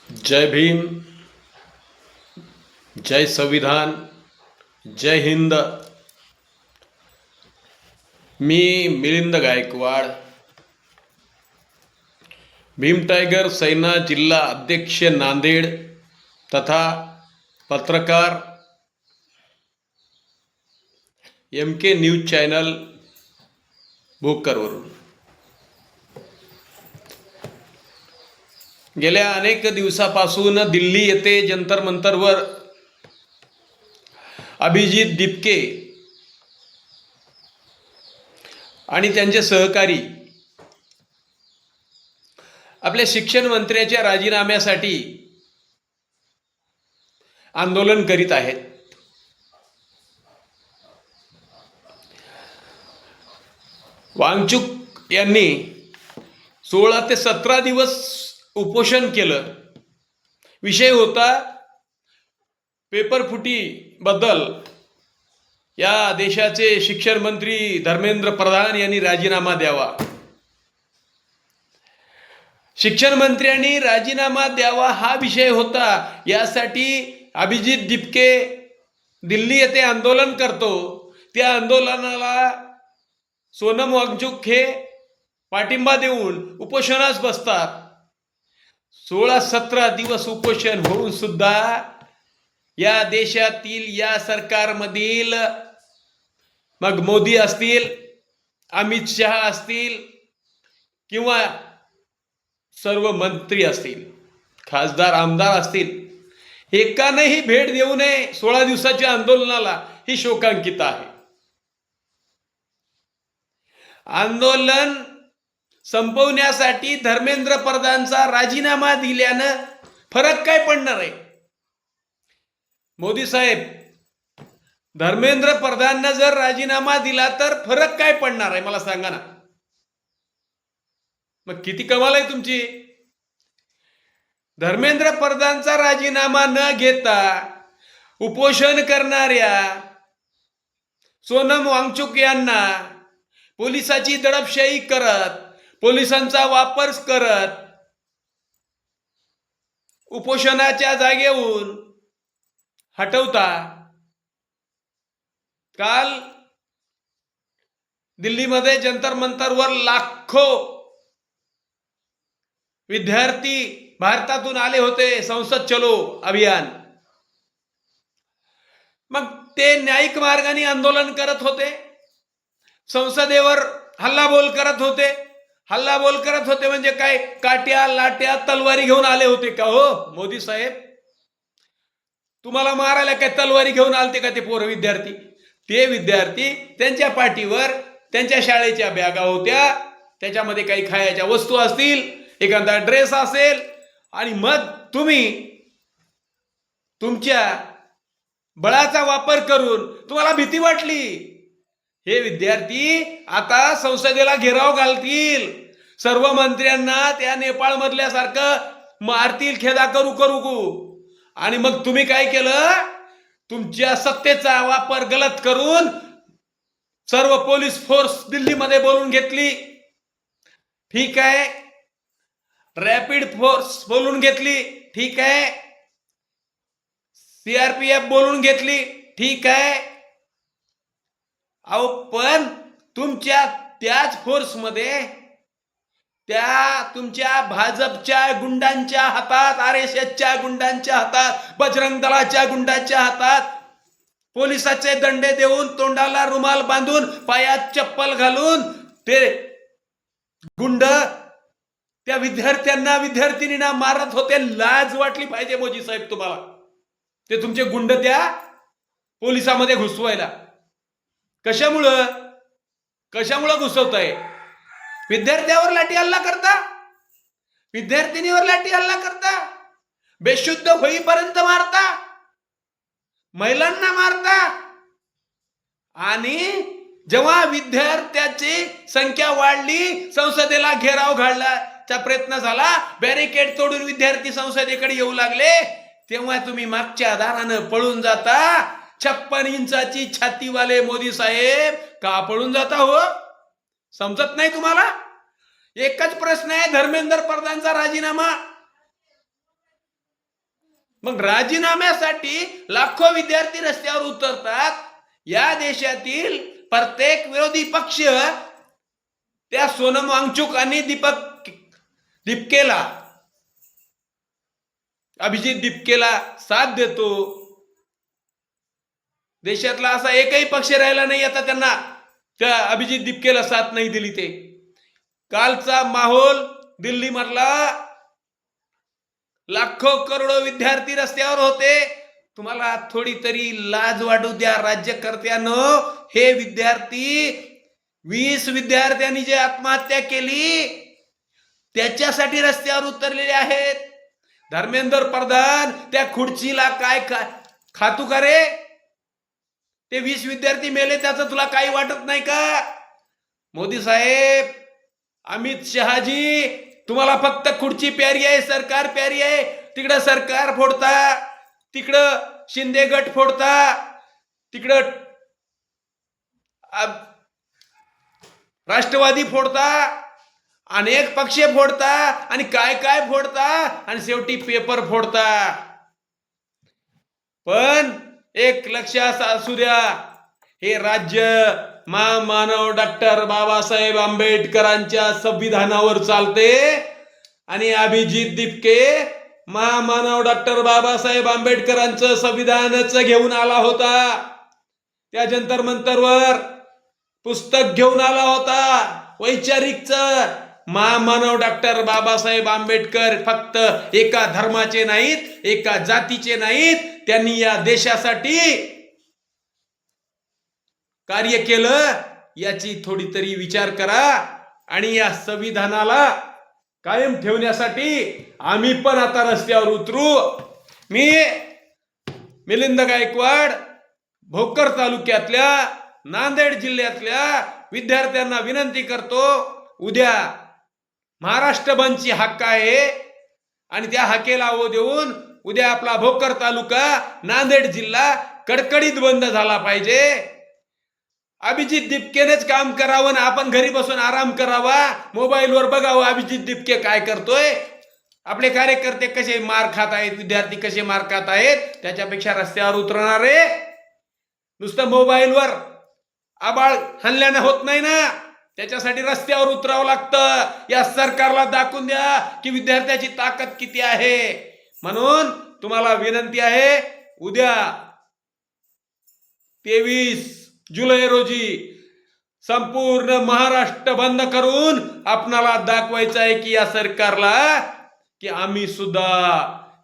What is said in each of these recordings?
जय भीम, जय संविधान, जय हिंद. मी मिलिंद गायकवाड, भीम टायगर सेना जिल्हा अध्यक्ष नांदेड तथा पत्रकार MK न्यूज चॅनल भोकरवरून. गेल्या अनेक दिवसापासून दिल्ली येथे जंतर मंतरवर अभिजित दिपके आणि त्यांचे सहकारी आपल्या शिक्षण मंत्र्याच्या राजीनाम्यासाठी आंदोलन करीत आहेत. वांगचुक यांनी 16 ते 17 दिवस उपोषण केलं. विषय होता पेपरफुटी बद्दल. या देशाचे शिक्षण मंत्री धर्मेंद्र प्रधान यांनी राजीनामा द्यावा. शिक्षण मंत्र्यांनी राजीनामा द्यावा हा विषय होता. यासाठी अभिजित दिपके दिल्ली येथे आंदोलन करतो. त्या आंदोलनाला सोनम वांगचुक हे पाठिंबा देऊन उपोषणास बसतात. 16-17 दिवस उपोषण होऊन सुद्धा या देशातील या सरकारमधील मग मोदी असतील, अमित शहा असतील किंवा सर्व मंत्री असतील, खासदार आमदार असतील, एकानेही भेट देऊ नये 16 दिवसाच्या आंदोलनाला, ही शोकांकित आहे. आंदोलन संपवण्यासाठी धर्मेंद्र प्रधानचा राजीनामा दिल्यानं फरक काय पडणार आहे? मोदी साहेब, धर्मेंद्र प्रधाननं जर राजीनामा दिला तर फरक काय पडणार आहे मला सांगा ना. मग किती कमाल आहे तुमची. धर्मेंद्र प्रधानचा राजीनामा न घेता उपोषण करणाऱ्या सोनम वांगचुक यांना पोलिसाची दडपशाही करत, पोलिसांचा वापर करत उपोषणाच्या जागेवरून हटवता. काल दिल्लीमध्ये जंतर मंतरवर लाखो विद्यार्थी भारतातून आले होते. संसद चलो अभियान. मग ते न्यायिक मार्गाने आंदोलन करत होते. संसदेवर हल्लाबोल करत होते. हल्लाबोल करत होते म्हणजे काय? काट्या लाट्या तलवारी घेऊन आले होते का हो मोदी साहेब? तुम्हाला मारायला काय तलवारी घेऊन आलते का ते पोर विद्यार्थी? ते विद्यार्थी त्यांच्या पाठीवर त्यांच्या शाळेच्या बॅगा होत्या, त्याच्यामध्ये काही खायच्या वस्तू असतील, एखादा ड्रेस असेल, आणि मग तुम्ही तुमच्या बळाचा वापर करून तुम्हाला भीती वाटली. हे विद्यार्थी आता संसदेला घेराव घालतील. सर्व मंत्र्यांना त्या नेपाळ मधल्यासारखं मारतील खेदा करू करू. आणि मग तुम्ही काय केलं? तुमच्या सत्तेचा वापर गलत करून सर्व पोलीस फोर्स दिल्लीमध्ये बोलून घेतली. ठीक आहे, रॅपिड फोर्स बोलून घेतली. ठीक आहे, CRPF बोलून घेतली. ठीक आहे. अहो, पण तुमच्या त्याच फोर्समध्ये त्या तुमच्या भाजपच्या गुंडांच्या हातात, RSSच्या गुंडांच्या हातात, बजरंग दलाच्या गुंडांच्या हातात पोलिसाचे दंडे देऊन, तोंडाला रुमाल बांधून, पायात चप्पल घालून ते गुंड त्या विद्यार्थ्यांना विद्यार्थिनींना मारत होते. लाज वाटली पाहिजे मोदी साहेब तुम्हाला. ते तुमचे गुंड त्या पोलिसामध्ये घुसवायला कशामुळं घुसवताय? विद्यार्थ्यावर लाठी हल्ला करता, विद्यार्थिनीवर लाठी हल्ला करता, बेशुद्ध होईपर्यंत मारता, महिलांना मारता. आणि जेव्हा विद्यार्थ्याची संख्या वाढली, संसदेला घेराव घालण्याचा प्रयत्न झाला, बॅरिकेड तोडून विद्यार्थी संसदेकडे येऊ लागले, तेव्हा तुम्ही मागच्या दारानं पळून जाता. 56 इंचाची छातीवाले मोदी साहेब का पळून जाता हो? समजत नाही तुम्हाला? एकच प्रश्न आहे, धर्मेंद्र प्रधानचा राजीनामा मग राजीनाम्यासाठी लाखो विद्यार्थी रस्त्यावर उतरतात. या देशातील प्रत्येक विरोधी पक्ष त्या सोनम वांगचुक आणि अभिजित दीपकेला साथ देतो. देशातला असा एकही पक्ष राहिला नाही आता त्यांना त्या अभिजित दीपकेला साथ नाही दिली. ते कालचा माहोल दिल्ली मधला लाखो करोडो विद्यार्थी रस्त्यावर होते. तुम्हाला थोडी तरी लाज वाटू द्या राज्यकर्त्यानो. हे विद्यार्थी 20 विद्यार्थ्यांनी जे आत्महत्या केली त्याच्यासाठी रस्त्यावर उतरलेले आहेत. धर्मेंद्र प्रधान त्या खुर्चीला काय खातू का रे? ते 20 विद्यार्थी मेले त्याचं तुला काही वाटत नाही का? मोदी साहेब, अमित शहाजी, तुम्हाला फक्त खुर्ची प्यारी आहे, सरकार प्यारी आहे. तिकडं सरकार फोडता, तिकडं शिंदे गट फोडता, तिकडं राष्ट्रवादी फोडता, अनेक पक्ष फोडता आणि काय काय फोडता आणि शेवटी पेपर फोडता. पण एक लक्षात असू द्या, हे राज्य महामानव डॉक्टर बाबासाहेब आंबेडकरांच्या संविधानावर चालते आणि अभिजित दीपके महामानव डॉक्टर बाबासाहेब आंबेडकरांचं संविधानच घेऊन आला होता. त्या जंतर मंतरवर पुस्तक घेऊन आला होता वैचारिकचं. महामानव डॉक्टर बाबासाहेब आंबेडकर फक्त एका धर्माचे नाहीत, एका जातीचे नाहीत, त्यांनी या देशासाठी कार्य केलं. याची थोडी तरी विचार करा आणि या संविधानाला कायम ठेवण्यासाठी आम्ही पण आता रस्त्यावर उतरू. मी मिलिंद गायकवाड भोकर तालुक्यातल्या नांदेड जिल्ह्यातल्या विद्यार्थ्यांना विनंती करतो, उद्या महाराष्ट्र बंदची हाक आहे आणि त्या हाकेला ओ देऊन उद्या आपला भोकर तालुका नांदेड जिल्हा कडकडीत बंद झाला पाहिजे. अभिजित दीपकेनेच काम करावं ना आपण घरी बसून आराम करावा, मोबाईलवर बघावं अभिजित दीपके काय करतोय, आपले कार्यकर्ते कसे मार खात आहेत, विद्यार्थी कसे मार खात आहेत. त्याच्यापेक्षा रस्त्यावर उतरणारे नुसतं मोबाईलवर आबाळ हल्ल्याने होत नाही ना, त्याच्यासाठी रस्त्यावर उतरावं लागतं. या सरकारला दाखवून द्या की विद्यार्थ्याची ताकद किती आहे. म्हणून तुम्हाला विनंती आहे, उद्या 23 जुलै रोजी संपूर्ण महाराष्ट्र बंद करून आपणाला दाखवायचं आहे की या सरकारला की आम्ही सुद्धा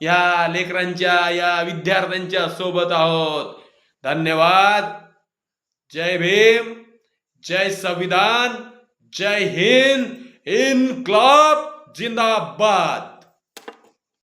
या लेकरांच्या या विद्यार्थ्यांच्या सोबत आहोत. धन्यवाद. जय भीम, जय संविधान, जय हिंद, इन्क्लाब जिंदाबाद.